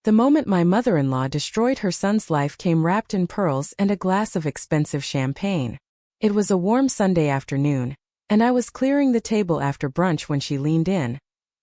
The moment my mother-in-law destroyed her son's life came wrapped in pearls and a glass of expensive champagne. It was a warm Sunday afternoon, and I was clearing the table after brunch when she leaned in,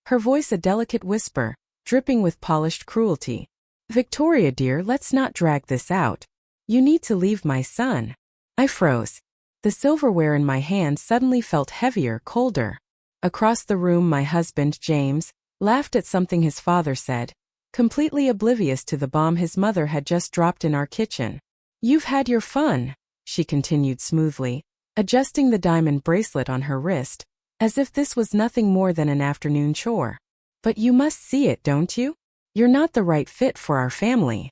her voice a delicate whisper, dripping with polished cruelty. "Victoria dear, let's not drag this out. You need to leave my son." I froze. The silverware in my hand suddenly felt heavier, colder. Across the room my husband, James, laughed at something his father said, completely oblivious to the bomb his mother had just dropped in our kitchen. "You've had your fun," she continued smoothly, adjusting the diamond bracelet on her wrist, as if this was nothing more than an afternoon chore. "But you must see it, don't you? You're not the right fit for our family.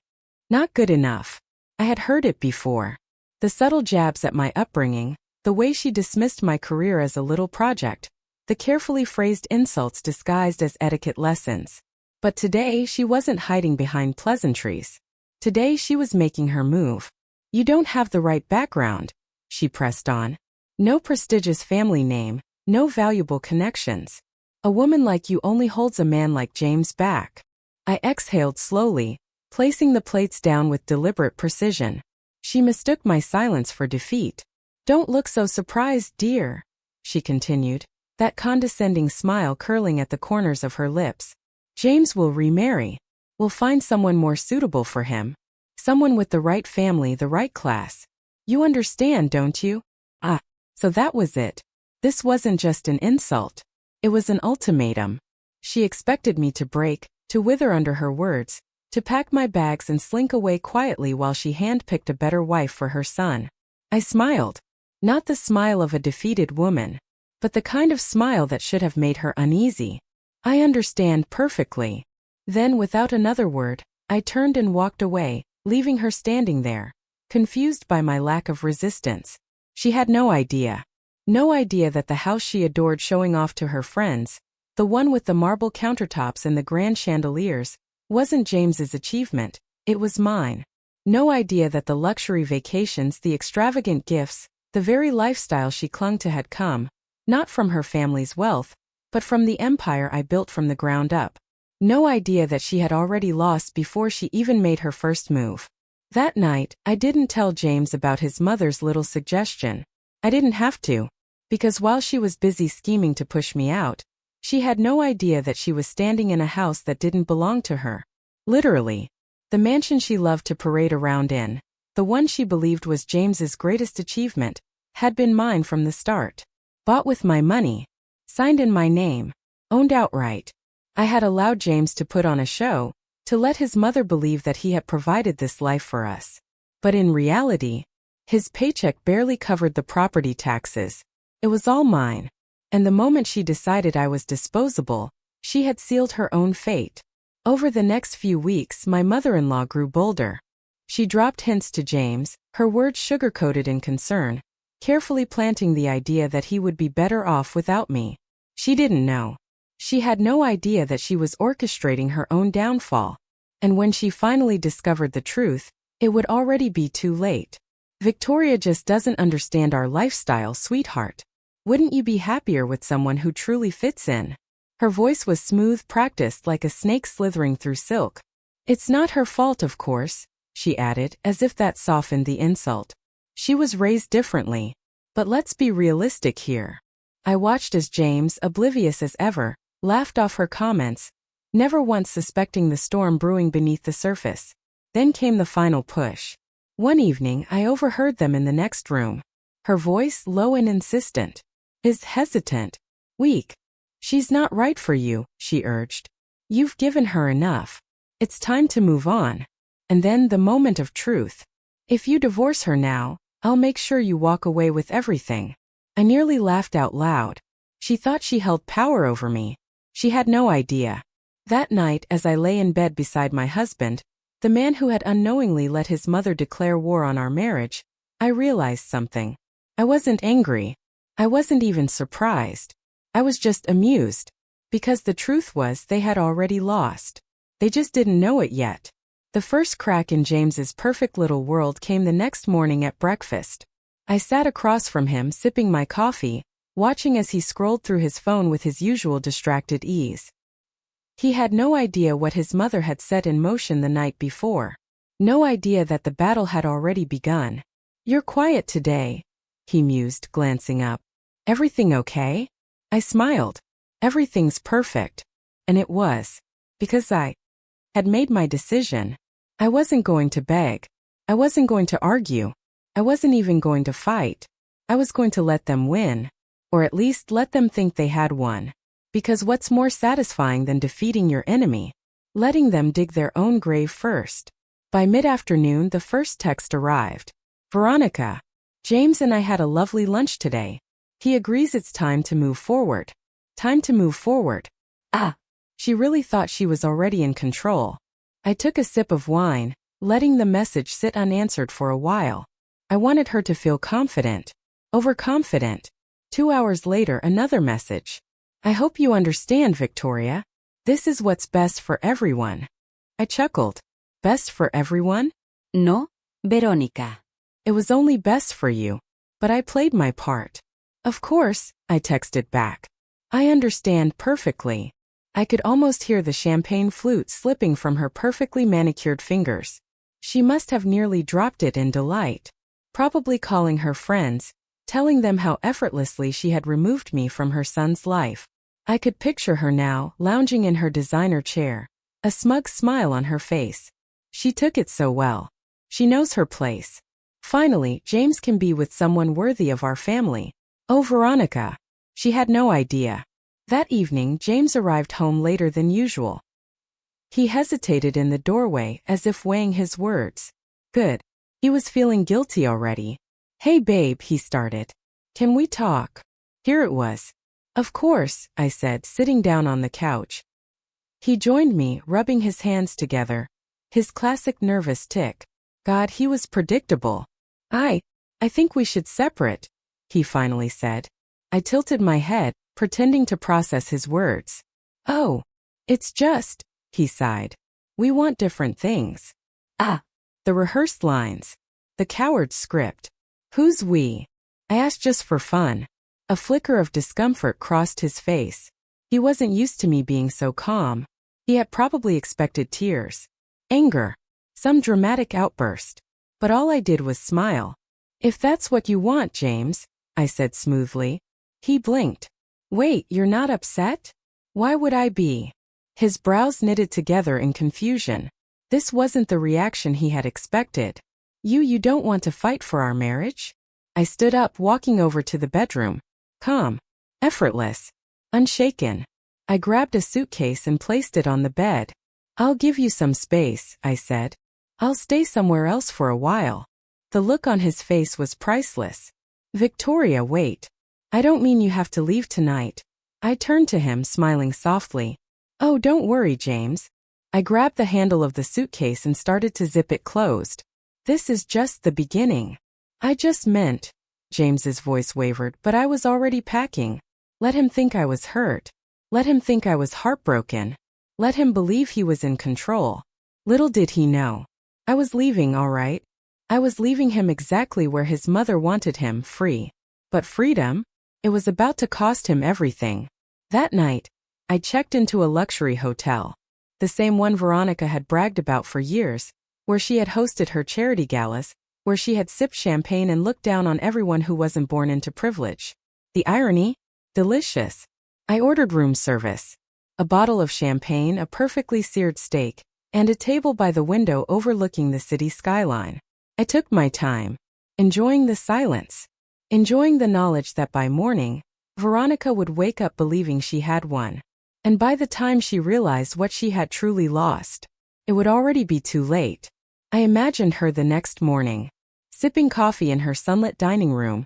Not good enough." I had heard it before. The subtle jabs at my upbringing, the way she dismissed my career as a little project, the carefully phrased insults disguised as etiquette lessons. But today she wasn't hiding behind pleasantries. Today she was making her move. "You don't have the right background," she pressed on. "No prestigious family name, no valuable connections. A woman like you only holds a man like James back." I exhaled slowly, placing the plates down with deliberate precision. She mistook my silence for defeat. "Don't look so surprised, dear," she continued, that condescending smile curling at the corners of her lips. "James will remarry. We'll find someone more suitable for him. Someone with the right family, the right class. You understand, don't you?" Ah, so that was it. This wasn't just an insult. It was an ultimatum. She expected me to break, to wither under her words, to pack my bags and slink away quietly while she handpicked a better wife for her son. I smiled. Not the smile of a defeated woman, but the kind of smile that should have made her uneasy. "I understand perfectly." Then, without another word, I turned and walked away, leaving her standing there, confused by my lack of resistance. She had no idea. No idea that the house she adored showing off to her friends, the one with the marble countertops and the grand chandeliers, wasn't James's achievement, it was mine. No idea that the luxury vacations, the extravagant gifts, the very lifestyle she clung to had come, not from her family's wealth, but from the empire I built from the ground up. No idea that she had already lost before she even made her first move. That night, I didn't tell James about his mother's little suggestion. I didn't have to, because while she was busy scheming to push me out, she had no idea that she was standing in a house that didn't belong to her. Literally. The mansion she loved to parade around in, the one she believed was James's greatest achievement, had been mine from the start. Bought with my money. Signed in my name. Owned outright. I had allowed James to put on a show, to let his mother believe that he had provided this life for us. But in reality, his paycheck barely covered the property taxes. It was all mine. And the moment she decided I was disposable, she had sealed her own fate. Over the next few weeks, my mother-in-law grew bolder. She dropped hints to James, her words sugar-coated in concern, carefully planting the idea that he would be better off without me. She didn't know. She had no idea that she was orchestrating her own downfall. And when she finally discovered the truth, it would already be too late. "Victoria just doesn't understand our lifestyle, sweetheart. Wouldn't you be happier with someone who truly fits in?" Her voice was smooth, practiced like a snake slithering through silk. "It's not her fault, of course," she added, as if that softened the insult. "She was raised differently. But let's be realistic here." I watched as James, oblivious as ever, laughed off her comments, never once suspecting the storm brewing beneath the surface. Then came the final push. One evening, I overheard them in the next room. Her voice, low and insistent, is hesitant, weak. "She's not right for you," she urged. "You've given her enough. It's time to move on." And then the moment of truth. "If you divorce her now, I'll make sure you walk away with everything." I nearly laughed out loud. She thought she held power over me. She had no idea. That night, as I lay in bed beside my husband, the man who had unknowingly let his mother declare war on our marriage, I realized something. I wasn't angry. I wasn't even surprised. I was just amused. Because the truth was they had already lost. They just didn't know it yet. The first crack in James's perfect little world came the next morning at breakfast. I sat across from him sipping my coffee, watching as he scrolled through his phone with his usual distracted ease. He had no idea what his mother had set in motion the night before. No idea that the battle had already begun. "You're quiet today," he mused, glancing up. "Everything okay?" I smiled. Everything's perfect. And it was. Because I had made my decision. I wasn't going to beg. I wasn't going to argue. I wasn't even going to fight. I was going to let them win. Or at least let them think they had won. Because what's more satisfying than defeating your enemy? Letting them dig their own grave first. By mid-afternoon, the first text arrived. "Veronica, James and I had a lovely lunch today. He agrees it's time to move forward." Time to move forward. Ah! She really thought she was already in control. I took a sip of wine, letting the message sit unanswered for a while. I wanted her to feel confident. Overconfident. 2 hours later, another message. "I hope you understand, Victoria. This is what's best for everyone." I chuckled. Best for everyone? No, Verónica. It was only best for you. But I played my part. "Of course," I texted back. "I understand perfectly." I could almost hear the champagne flute slipping from her perfectly manicured fingers. She must have nearly dropped it in delight. Probably calling her friends, telling them how effortlessly she had removed me from her son's life. I could picture her now, lounging in her designer chair, a smug smile on her face. She took it so well. She knows her place. Finally, James can be with someone worthy of our family. Oh, Veronica. She had no idea. That evening, James arrived home later than usual. He hesitated in the doorway as if weighing his words. Good. He was feeling guilty already. "Hey babe," he started. "Can we talk?" Here it was. "Of course," I said, sitting down on the couch. He joined me, rubbing his hands together. His classic nervous tick. God, he was predictable. I think we should separate," he finally said. I tilted my head, pretending to process his words. "Oh, it's just," he sighed. "We want different things." Ah, the rehearsed lines. The coward's script. Who's we? I asked just for fun. A flicker of discomfort crossed his face. He wasn't used to me being so calm. He had probably expected tears. Anger. Some dramatic outburst. But all I did was smile. "If that's what you want, James," I said smoothly. He blinked. "Wait, you're not upset?" "Why would I be?" His brows knitted together in confusion. This wasn't the reaction he had expected. You don't want to fight for our marriage?" I stood up, walking over to the bedroom. Calm. Effortless. Unshaken. I grabbed a suitcase and placed it on the bed. "I'll give you some space," I said. "I'll stay somewhere else for a while." The look on his face was priceless. "Victoria, wait. I don't mean you have to leave tonight." I turned to him, smiling softly. "Oh, don't worry, James." I grabbed the handle of the suitcase and started to zip it closed. "This is just the beginning." "I just meant," James's voice wavered, "but I was already packing. Let him think I was hurt. Let him think I was heartbroken. Let him believe he was in control." Little did he know. I was leaving, all right. I was leaving him exactly where his mother wanted him, free. But freedom? It was about to cost him everything. That night, I checked into a luxury hotel. The same one Veronica had bragged about for years, where she had hosted her charity galas, where she had sipped champagne and looked down on everyone who wasn't born into privilege. The irony? Delicious. I ordered room service. A bottle of champagne, a perfectly seared steak, and a table by the window overlooking the city skyline. I took my time, enjoying the silence, enjoying the knowledge that by morning, Veronica would wake up believing she had won. And by the time she realized what she had truly lost, it would already be too late. I imagined her the next morning, sipping coffee in her sunlit dining room,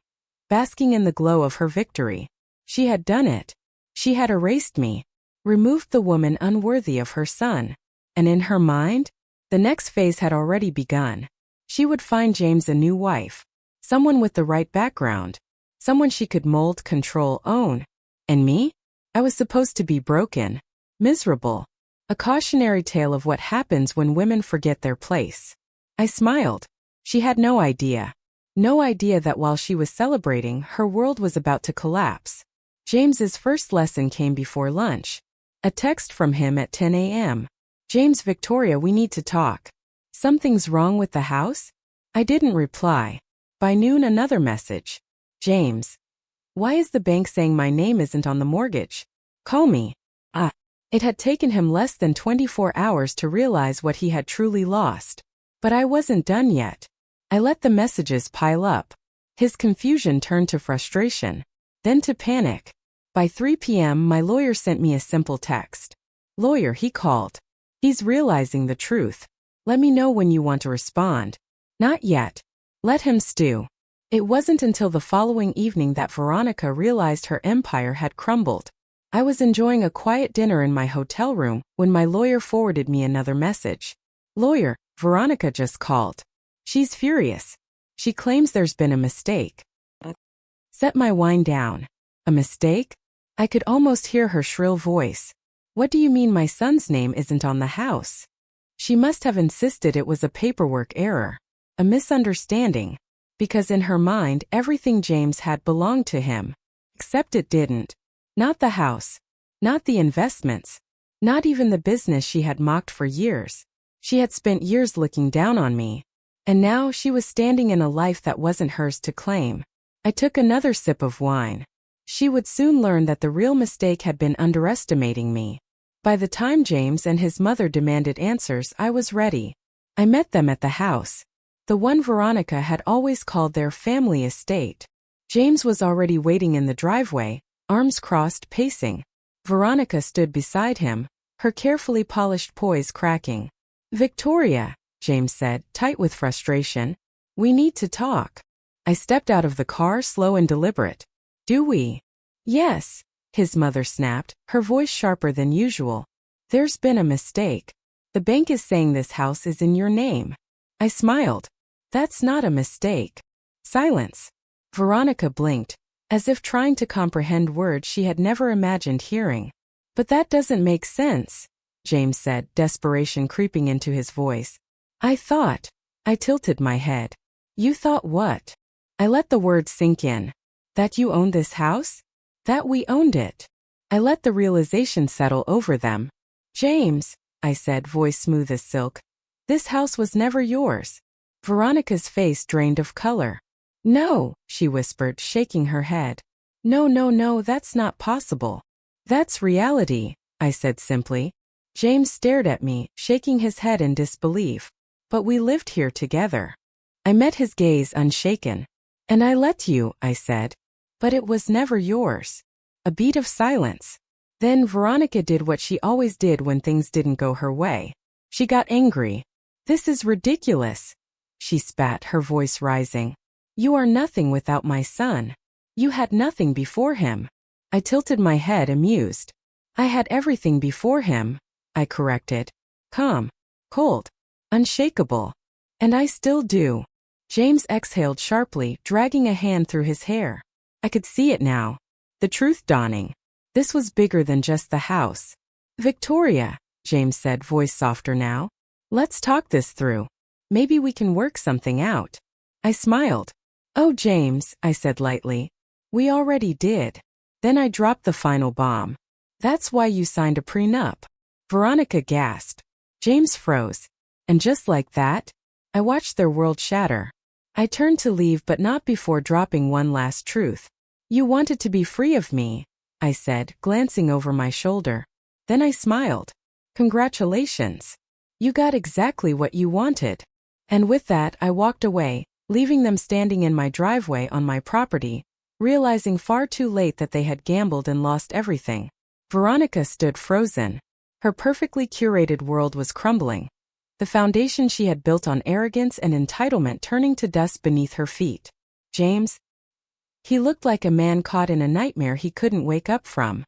basking in the glow of her victory. She had done it. She had erased me, removed the woman unworthy of her son. And in her mind, the next phase had already begun. She would find James a new wife, someone with the right background, someone she could mold, control, own. And me? I was supposed to be broken, miserable, a cautionary tale of what happens when women forget their place. I smiled. She had no idea. No idea that while she was celebrating, her world was about to collapse. James's first lesson came before lunch. A text from him at 10 a.m. James, Victoria, we need to talk. Something's wrong with the house? I didn't reply. By noon, another message. James. Why is the bank saying my name isn't on the mortgage? Call me. It had taken him less than 24 hours to realize what he had truly lost. But I wasn't done yet. I let the messages pile up. His confusion turned to frustration, then to panic. By 3 p.m., my lawyer sent me a simple text. Lawyer, he called. He's realizing the truth. Let me know when you want to respond. Not yet. Let him stew. It wasn't until the following evening that Veronica realized her empire had crumbled. I was enjoying a quiet dinner in my hotel room when my lawyer forwarded me another message. Lawyer, Veronica just called. She's furious. She claims there's been a mistake. Set my wine down. A mistake? I could almost hear her shrill voice. What do you mean my son's name isn't on the house? She must have insisted it was a paperwork error. A misunderstanding. Because in her mind, everything James had belonged to him. Except it didn't. Not the house. Not the investments. Not even the business she had mocked for years. She had spent years looking down on me. And now she was standing in a life that wasn't hers to claim. I took another sip of wine. She would soon learn that the real mistake had been underestimating me. By the time James and his mother demanded answers, I was ready. I met them at the house. The one Veronica had always called their family estate. James was already waiting in the driveway, arms crossed, pacing. Veronica stood beside him, her carefully polished poise cracking. Victoria, James said, tight with frustration. We need to talk. I stepped out of the car, slow and deliberate. Do we? Yes, his mother snapped, her voice sharper than usual. There's been a mistake. The bank is saying this house is in your name. I smiled. That's not a mistake. Silence. Veronica blinked, as if trying to comprehend words she had never imagined hearing. But that doesn't make sense, James said, desperation creeping into his voice. I tilted my head. You thought what? I let the words sink in. That you owned this house? That we owned it. I let the realization settle over them. James, I said, voice smooth as silk. This house was never yours. Veronica's face drained of color. No, she whispered, shaking her head. No, that's not possible. That's reality, I said simply. James stared at me, shaking his head in disbelief. But we lived here together. I met his gaze unshaken. And I let you, I said. But it was never yours. A beat of silence. Then Veronica did what she always did when things didn't go her way. She got angry. This is ridiculous. She spat, her voice rising. You are nothing without my son. You had nothing before him. I tilted my head, amused. I had everything before him, I corrected. Calm, cold, unshakable. And I still do. James exhaled sharply, dragging a hand through his hair. I could see it now. The truth dawning. This was bigger than just the house. Victoria, James said, voice softer now. Let's talk this through. Maybe we can work something out. I smiled. Oh, James, I said lightly. We already did. Then I dropped the final bomb. That's why you signed a prenup. Veronica gasped. James froze. And just like that, I watched their world shatter. I turned to leave, but not before dropping one last truth. You wanted to be free of me, I said, glancing over my shoulder. Then I smiled. Congratulations. You got exactly what you wanted. And with that, I walked away, leaving them standing in my driveway on my property, realizing far too late that they had gambled and lost everything. Veronica stood frozen. Her perfectly curated world was crumbling. The foundation she had built on arrogance and entitlement turning to dust beneath her feet. James? He looked like a man caught in a nightmare he couldn't wake up from.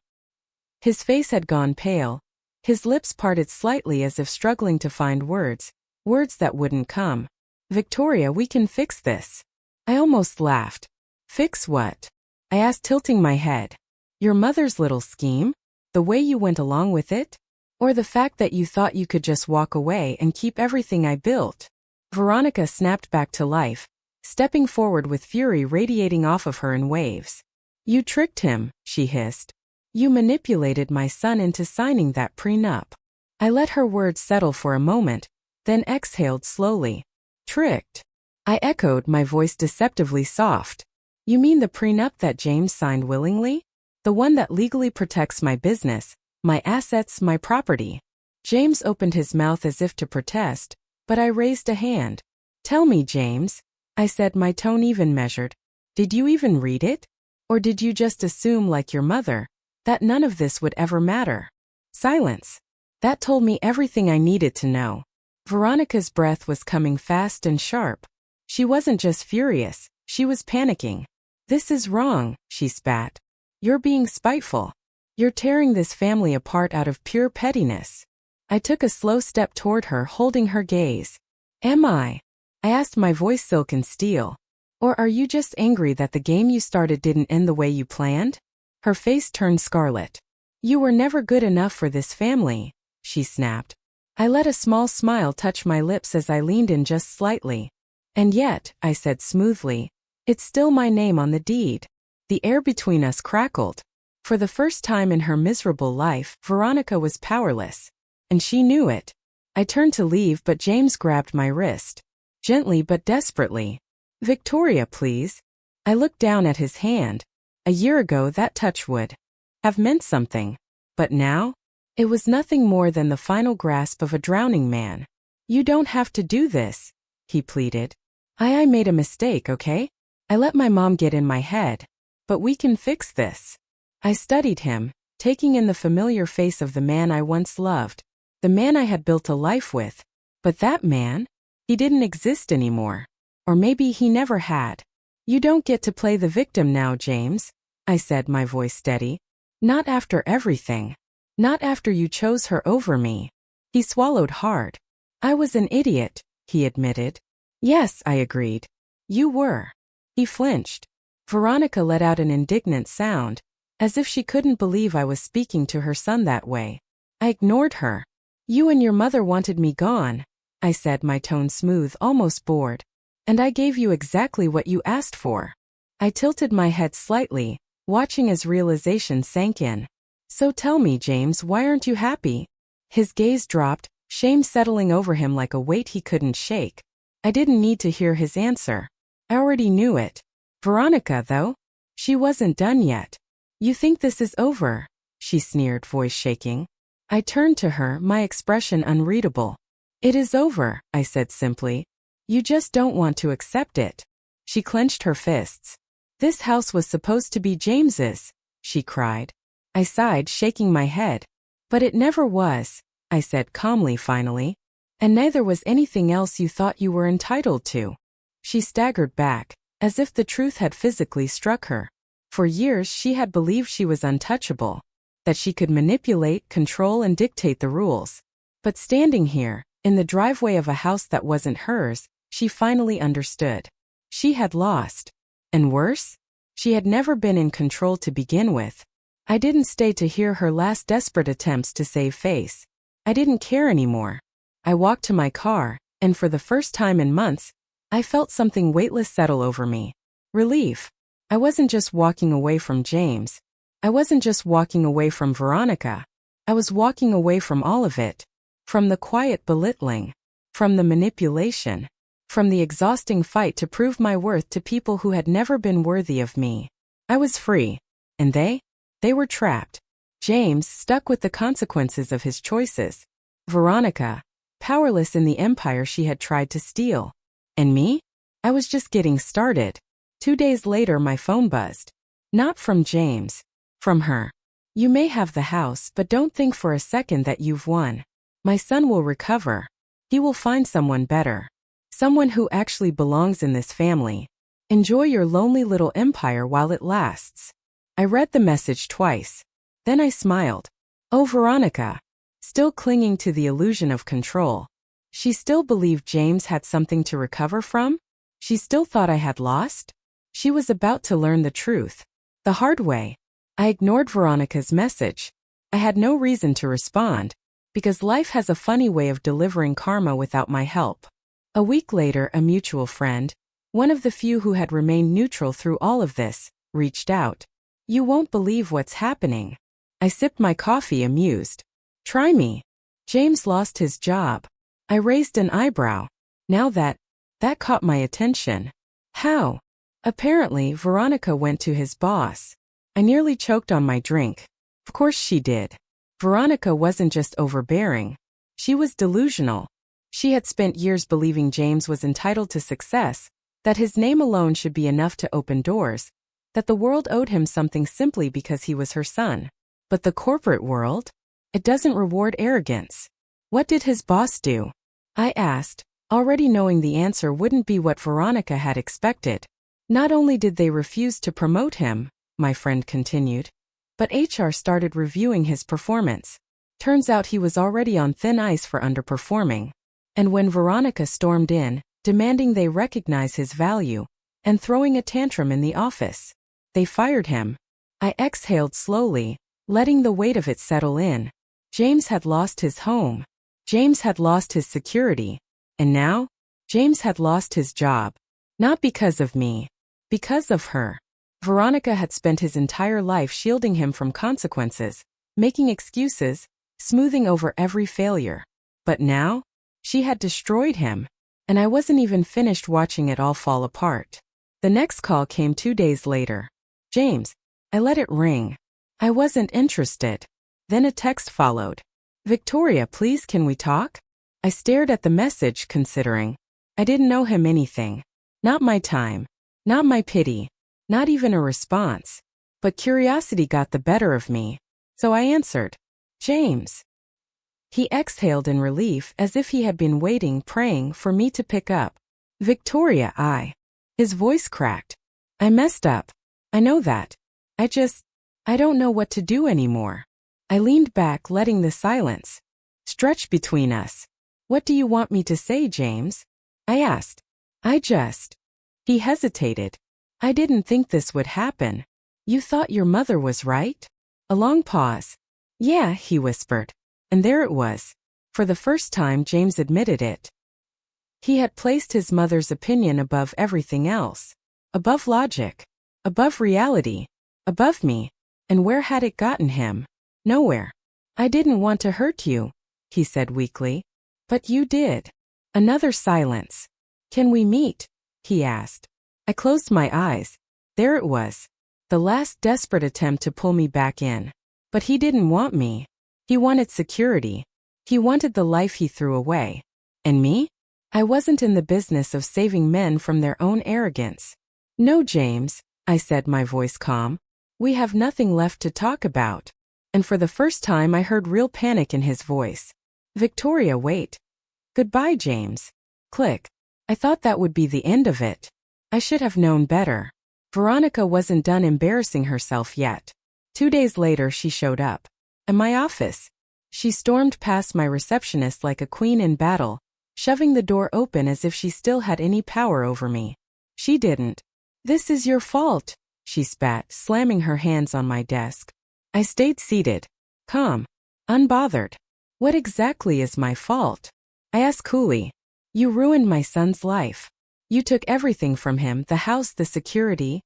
His face had gone pale. His lips parted slightly as if struggling to find words that wouldn't come. Victoria, we can fix this. I almost laughed. Fix what? I asked, tilting my head. Your mother's little scheme? The way you went along with it? Or the fact that you thought you could just walk away and keep everything I built? Veronica snapped back to life, stepping forward with fury radiating off of her in waves. You tricked him, she hissed. You manipulated my son into signing that prenup. I let her words settle for a moment, then exhaled slowly. Tricked. I echoed, my voice deceptively soft. You mean the prenup that James signed willingly? The one that legally protects my business, my assets, my property. James opened his mouth as if to protest, but I raised a hand. Tell me, James, I said, my tone even measured. Did you even read it? Or did you just assume, like your mother, that none of this would ever matter? Silence. That told me everything I needed to know. Veronica's breath was coming fast and sharp. She wasn't just furious, she was panicking. This is wrong, she spat. You're being spiteful. You're tearing this family apart out of pure pettiness. I took a slow step toward her, holding her gaze. Am I asked, my voice silken steel. Or are you just angry that the game you started didn't end the way you planned? Her face turned scarlet. You were never good enough for this family, she snapped. I let a small smile touch my lips as I leaned in just slightly. And yet, I said smoothly, it's still my name on the deed. The air between us crackled. For the first time in her miserable life, Veronica was powerless. And she knew it. I turned to leave, but James grabbed my wrist. Gently but desperately. Victoria, please. I looked down at his hand. A year ago that touch would have meant something. But now? It was nothing more than the final grasp of a drowning man. You don't have to do this, he pleaded. I made a mistake, okay? I let my mom get in my head. But we can fix this. I studied him, taking in the familiar face of the man I once loved. The man I had built a life with. But that man? He didn't exist anymore. Or maybe he never had. You don't get to play the victim now, James, I said, my voice steady. Not after everything. Not after you chose her over me. He swallowed hard. I was an idiot, he admitted. Yes, I agreed. You were. He flinched. Veronica let out an indignant sound, as if she couldn't believe I was speaking to her son that way. I ignored her. You and your mother wanted me gone, I said, my tone smooth, almost bored. And I gave you exactly what you asked for. I tilted my head slightly, watching as realization sank in. So tell me, James, why aren't you happy? His gaze dropped, shame settling over him like a weight he couldn't shake. I didn't need to hear his answer. I already knew it. Veronica, though? She wasn't done yet. You think this is over? She sneered, voice shaking. I turned to her, my expression unreadable. It is over, I said simply. You just don't want to accept it. She clenched her fists. This house was supposed to be James's, she cried. I sighed, shaking my head. But it never was, I said calmly finally. And neither was anything else you thought you were entitled to. She staggered back, as if the truth had physically struck her. For years she had believed she was untouchable, that she could manipulate, control, and dictate the rules. But standing here, in the driveway of a house that wasn't hers, she finally understood. She had lost. And worse? She had never been in control to begin with. I didn't stay to hear her last desperate attempts to save face. I didn't care anymore. I walked to my car, and for the first time in months, I felt something weightless settle over me. Relief. I wasn't just walking away from James. I wasn't just walking away from Veronica. I was walking away from all of it. From the quiet belittling. From the manipulation. From the exhausting fight to prove my worth to people who had never been worthy of me. I was free. And they were trapped. James, stuck with the consequences of his choices. Veronica, powerless in the empire she had tried to steal. And me? I was just getting started. 2 days later my phone buzzed. Not from James. From her. You may have the house, but don't think for a second that you've won. My son will recover. He will find someone better. Someone who actually belongs in this family. Enjoy your lonely little empire while it lasts. I read the message twice. Then I smiled. Oh, Veronica. Still clinging to the illusion of control. She still believed James had something to recover from? She still thought I had lost? She was about to learn the truth. The hard way. I ignored Veronica's message. I had no reason to respond, because life has a funny way of delivering karma without my help. A week later, a mutual friend, one of the few who had remained neutral through all of this, reached out. You won't believe what's happening. I sipped my coffee, amused. Try me. James lost his job. I raised an eyebrow. Now that caught my attention. How? Apparently, Veronica went to his boss. I nearly choked on my drink. Of course she did. Veronica wasn't just overbearing. She was delusional. She had spent years believing James was entitled to success, that his name alone should be enough to open doors, that the world owed him something simply because he was her son. But the corporate world? It doesn't reward arrogance. What did his boss do? I asked, already knowing the answer wouldn't be what Veronica had expected. Not only did they refuse to promote him, my friend continued, but HR started reviewing his performance. Turns out he was already on thin ice for underperforming. And when Veronica stormed in, demanding they recognize his value, and throwing a tantrum in the office, they fired him. I exhaled slowly, letting the weight of it settle in. James had lost his home. James had lost his security. And now, James had lost his job. Not because of me. Because of her. Veronica had spent his entire life shielding him from consequences, making excuses, smoothing over every failure. But now, she had destroyed him, and I wasn't even finished watching it all fall apart. The next call came 2 days later. James. I let it ring. I wasn't interested. Then a text followed. Victoria, please, can we talk? I stared at the message, considering. I didn't know him anything. Not my time. Not my pity. Not even a response. But curiosity got the better of me. So I answered. James. He exhaled in relief as if he had been waiting, praying for me to pick up. Victoria, His voice cracked. I messed up. I know that. I don't know what to do anymore. I leaned back, letting the silence stretch between us. What do you want me to say, James? I asked. He hesitated. I didn't think this would happen. You thought your mother was right? A long pause. Yeah, he whispered. And there it was. For the first time, James admitted it. He had placed his mother's opinion above everything else. Above logic. Above reality. Above me. And where had it gotten him? Nowhere. I didn't want to hurt you, he said weakly. But you did. Another silence. Can we meet? He asked. I closed my eyes. There it was. The last desperate attempt to pull me back in. But he didn't want me. He wanted security. He wanted the life he threw away. And me? I wasn't in the business of saving men from their own arrogance. No, James, I said, my voice calm. We have nothing left to talk about. And for the first time I heard real panic in his voice. Victoria, wait. Goodbye, James. Click. I thought that would be the end of it. I should have known better. Veronica wasn't done embarrassing herself yet. 2 days later she showed up. In my office. She stormed past my receptionist like a queen in battle, shoving the door open as if she still had any power over me. She didn't. This is your fault, she spat, slamming her hands on my desk. I stayed seated, calm, unbothered. What exactly is my fault? I asked coolly. You ruined my son's life. You took everything from him, the house, the security.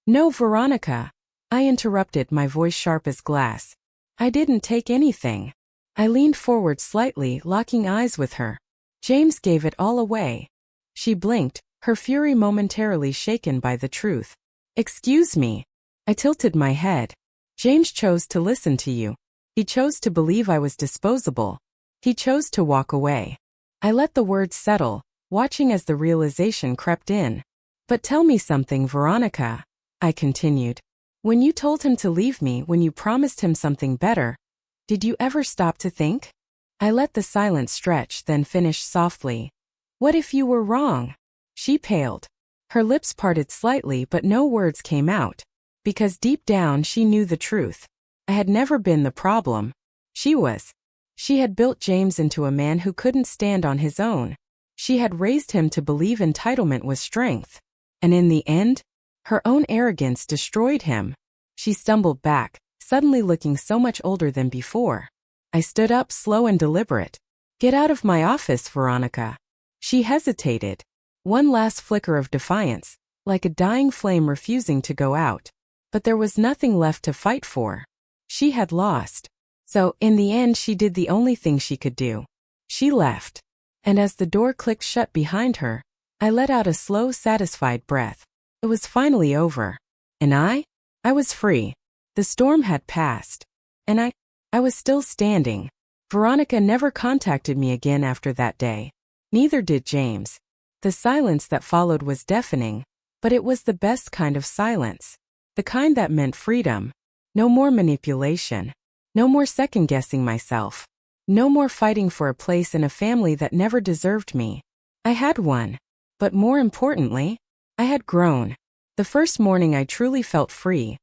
No, Veronica. I interrupted, my voice sharp as glass. I didn't take anything. I leaned forward slightly, locking eyes with her. James gave it all away. She blinked, her fury momentarily shaken by the truth. Excuse me. I tilted my head. James chose to listen to you. He chose to believe I was disposable. He chose to walk away. I let the words settle, watching as the realization crept in. But tell me something, Veronica, I continued. When you told him to leave me, when you promised him something better, did you ever stop to think? I let the silence stretch, then finished softly. What if you were wrong? She paled. Her lips parted slightly, but no words came out. Because deep down she knew the truth. I had never been the problem. She was. She had built James into a man who couldn't stand on his own. She had raised him to believe entitlement was strength. And in the end, her own arrogance destroyed him. She stumbled back, suddenly looking so much older than before. I stood up, slow and deliberate. Get out of my office, Veronica. She hesitated. One last flicker of defiance, like a dying flame refusing to go out. But there was nothing left to fight for. She had lost. So, in the end, she did the only thing she could do. She left. And as the door clicked shut behind her, I let out a slow, satisfied breath. It was finally over. And I was free. The storm had passed. And I was still standing. Veronica never contacted me again after that day. Neither did James. The silence that followed was deafening, but it was the best kind of silence. The kind that meant freedom. No more manipulation. No more second-guessing myself. No more fighting for a place in a family that never deserved me. I had one. But more importantly, I had grown. The first morning I truly felt free.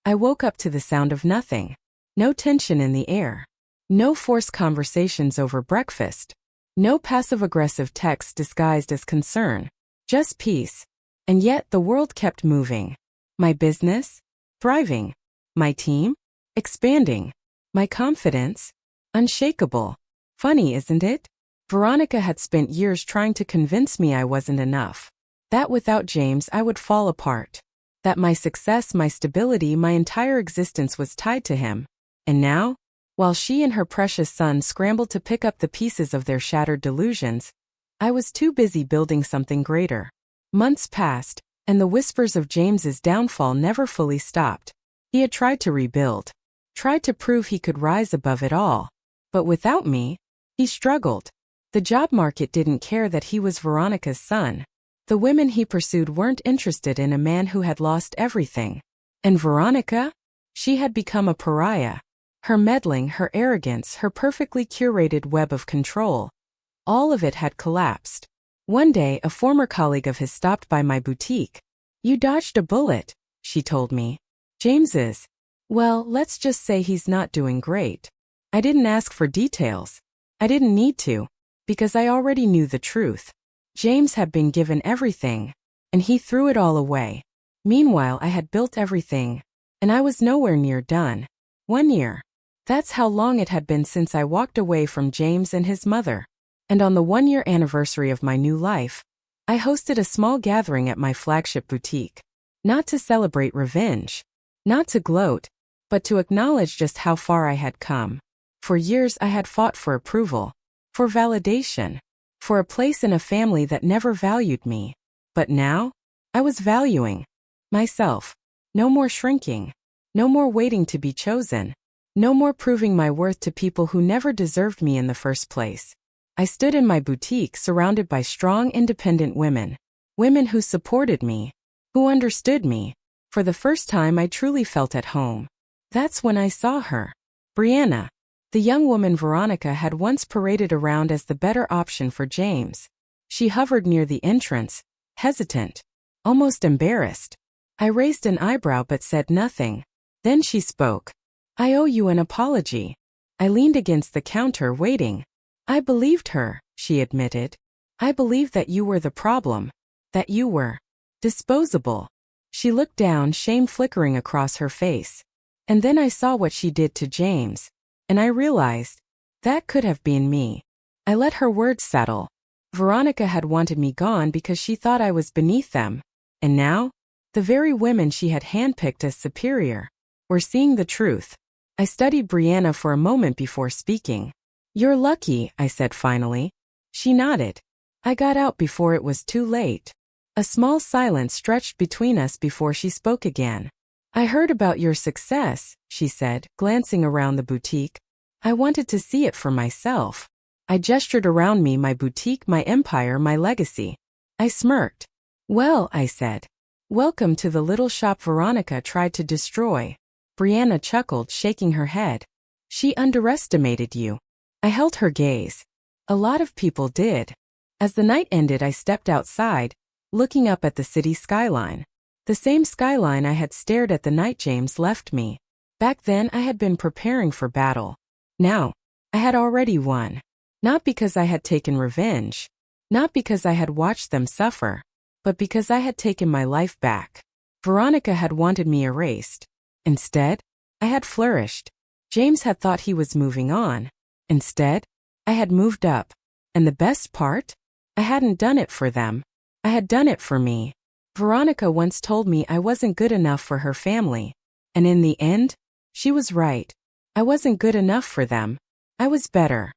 I woke up to the sound of nothing. No tension in the air. No forced conversations over breakfast. No passive-aggressive texts disguised as concern. Just peace. And yet the world kept moving. My business? Thriving. My team? Expanding. My confidence? Unshakable. Funny, isn't it? Veronica had spent years trying to convince me I wasn't enough. That without James I would fall apart. That my success, my stability, my entire existence was tied to him. And now, while she and her precious son scrambled to pick up the pieces of their shattered delusions, I was too busy building something greater. Months passed, and the whispers of James's downfall never fully stopped. He had tried to rebuild. Tried to prove he could rise above it all. But without me, he struggled. The job market didn't care that he was Veronica's son. The women he pursued weren't interested in a man who had lost everything. And Veronica? She had become a pariah. Her meddling, her arrogance, her perfectly curated web of control. All of it had collapsed. One day, a former colleague of his stopped by my boutique. "You dodged a bullet," she told me. "James is, well, let's just say he's not doing great." I didn't ask for details. I didn't need to, because I already knew the truth. James had been given everything, and he threw it all away. Meanwhile, I had built everything, and I was nowhere near done. 1 year. That's how long it had been since I walked away from James and his mother. And on the 1-year anniversary of my new life, I hosted a small gathering at my flagship boutique. Not to celebrate revenge. Not to gloat, but to acknowledge just how far I had come. For years I had fought for approval. For validation. For a place in a family that never valued me. But now, I was valuing myself. No more shrinking. No more waiting to be chosen. No more proving my worth to people who never deserved me in the first place. I stood in my boutique surrounded by strong, independent women. Women who supported me. Who understood me. For the first time I truly felt at home. That's when I saw her. Brianna. The young woman Veronica had once paraded around as the better option for James. She hovered near the entrance, hesitant. Almost embarrassed. I raised an eyebrow but said nothing. Then she spoke. "I owe you an apology." I leaned against the counter waiting. I believed her, she admitted. I believed that you were the problem. That you were disposable. She looked down, shame flickering across her face. And then I saw what she did to James. And I realized, that could have been me. I let her words settle. Veronica had wanted me gone because she thought I was beneath them. And now, the very women she had handpicked as superior were seeing the truth. I studied Brianna for a moment before speaking. "You're lucky," I said finally. She nodded. I got out before it was too late. A small silence stretched between us before she spoke again. "I heard about your success," she said, glancing around the boutique. "I wanted to see it for myself." I gestured around me, my boutique, my empire, my legacy. I smirked. "Well," I said. "Welcome to the little shop Veronica tried to destroy." Brianna chuckled, shaking her head. "She underestimated you." I held her gaze. A lot of people did. As the night ended, I stepped outside, looking up at the city skyline. The same skyline I had stared at the night James left me. Back then, I had been preparing for battle. Now, I had already won. Not because I had taken revenge. Not because I had watched them suffer. But because I had taken my life back. Veronica had wanted me erased. Instead, I had flourished. James had thought he was moving on. Instead, I had moved up. And the best part? I hadn't done it for them. I had done it for me. Veronica once told me I wasn't good enough for her family. And in the end, She was right. I wasn't good enough for them. I was better.